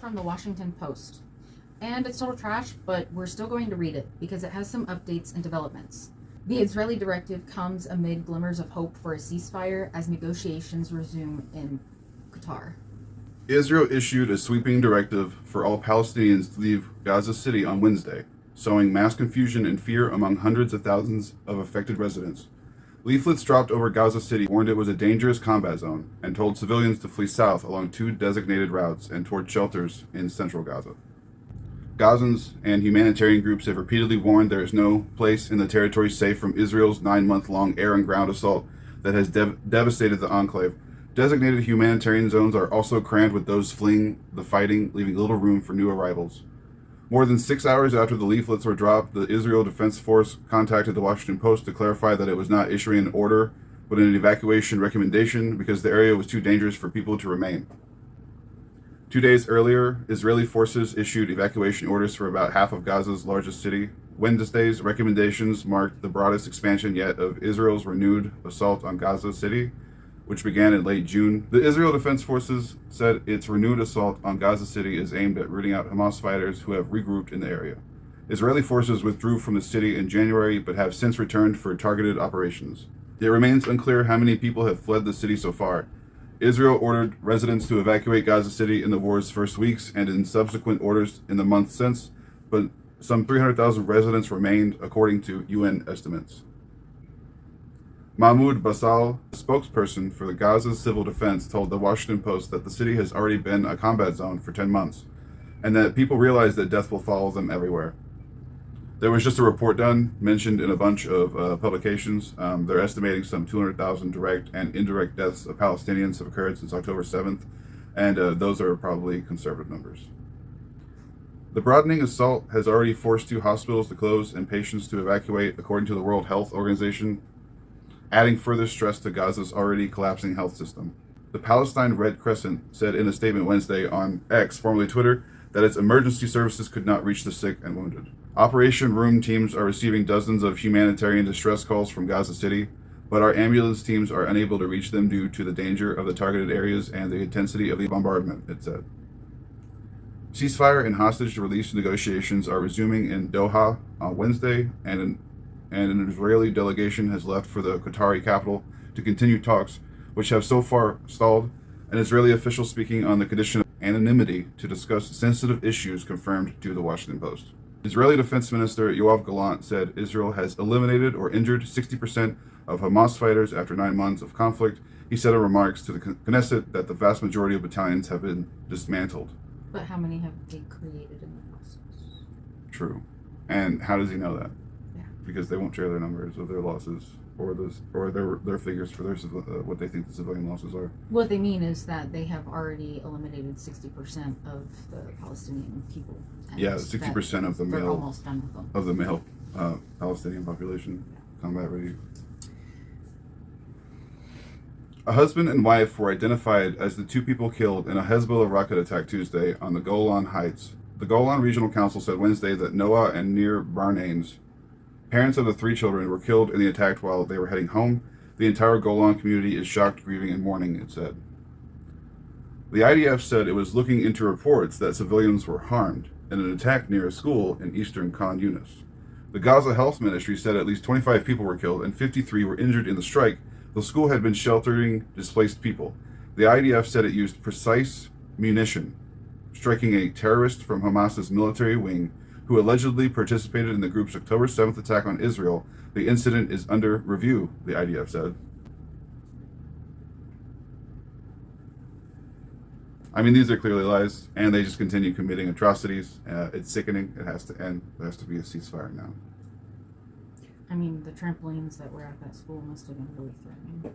from the Washington Post. And it's total trash, but we're still going to read it because it has some updates and developments. The Israeli directive comes amid glimmers of hope for a ceasefire as negotiations resume in Qatar. Israel issued a sweeping directive for all Palestinians to leave Gaza City on Wednesday, sowing mass confusion and fear among hundreds of thousands of affected residents. Leaflets dropped over Gaza City warned it was a dangerous combat zone and told civilians to flee south along 2 designated routes and toward shelters in central Gaza. Gazans and humanitarian groups have repeatedly warned there is no place in the territory safe from Israel's 9-month-long air and ground assault that has devastated the enclave. Designated humanitarian zones are also crammed with those fleeing the fighting, leaving little room for new arrivals. More than 6 hours after the leaflets were dropped, the Israel Defense Force contacted the Washington Post to clarify that it was not issuing an order, but an evacuation recommendation because the area was too dangerous for people to remain. 2 days earlier, Israeli forces issued evacuation orders for about half of Gaza's largest city. Wednesday's recommendations marked the broadest expansion yet of Israel's renewed assault on Gaza City, which began in late June. The Israel Defense Forces said its renewed assault on Gaza City is aimed at rooting out Hamas fighters who have regrouped in the area. Israeli forces withdrew from the city in January but have since returned for targeted operations. It remains unclear how many people have fled the city so far. Israel ordered residents to evacuate Gaza City in the war's first weeks and in subsequent orders in the months since, but some 300,000 residents remained, according to UN estimates. Mahmoud Basal, a spokesperson for the Gaza Civil Defense, told the Washington Post that the city has already been a combat zone for 10 months, and that people realize that death will follow them everywhere. There was just a report done, mentioned in a bunch of publications. They're estimating some 200,000 direct and indirect deaths of Palestinians have occurred since October 7th, and those are probably conservative numbers. The broadening assault has already forced 2 hospitals to close and patients to evacuate, according to the World Health Organization, adding further stress to Gaza's already collapsing health system. The Palestine Red Crescent said in a statement Wednesday on X, formerly Twitter, that its emergency services could not reach the sick and wounded. Operation Room teams are receiving dozens of humanitarian distress calls from Gaza City, but our ambulance teams are unable to reach them due to the danger of the targeted areas and the intensity of the bombardment, it said. Ceasefire and hostage release negotiations are resuming in Doha on Wednesday, and an Israeli delegation has left for the Qatari capital to continue talks, which have so far stalled. An Israeli official speaking on the condition of anonymity to discuss sensitive issues confirmed to the Washington Post. Israeli Defense Minister Yoav Gallant said Israel has eliminated or injured 60% of Hamas fighters after 9 months of conflict. He said in remarks to the Knesset that the vast majority of battalions have been dismantled. But how many have they created in the process? True. And how does he know that? Yeah. Because they won't share their numbers of their losses or their figures for what they think the civilian losses are. What they mean is that they have already eliminated 60% of the Palestinian people. Yeah, 60% of the they're male almost done with them. of the male Palestinian population, combat ready. A husband and wife were identified as the 2 people killed in a Hezbollah rocket attack Tuesday on the Golan Heights. The Golan Regional Council said Wednesday that Noah and Nir Barnanes, parents of the 3 children, were killed in the attack while they were heading home. The entire Golan community is shocked, grieving, and mourning, it said. The IDF said it was looking into reports that civilians were harmed in an attack near a school in eastern Khan Yunis. The Gaza Health Ministry said at least 25 people were killed and 53 were injured in the strike. The school had been sheltering displaced people. The IDF said it used precise munition, striking a terrorist from Hamas's military wing who allegedly participated in the group's October 7th attack on Israel. The incident is under review, the IDF said. I mean, these are clearly lies, and they just continue committing atrocities. It's sickening. It has to end. There has to be a ceasefire now. I mean, the trampolines that were at that school must have been really threatening.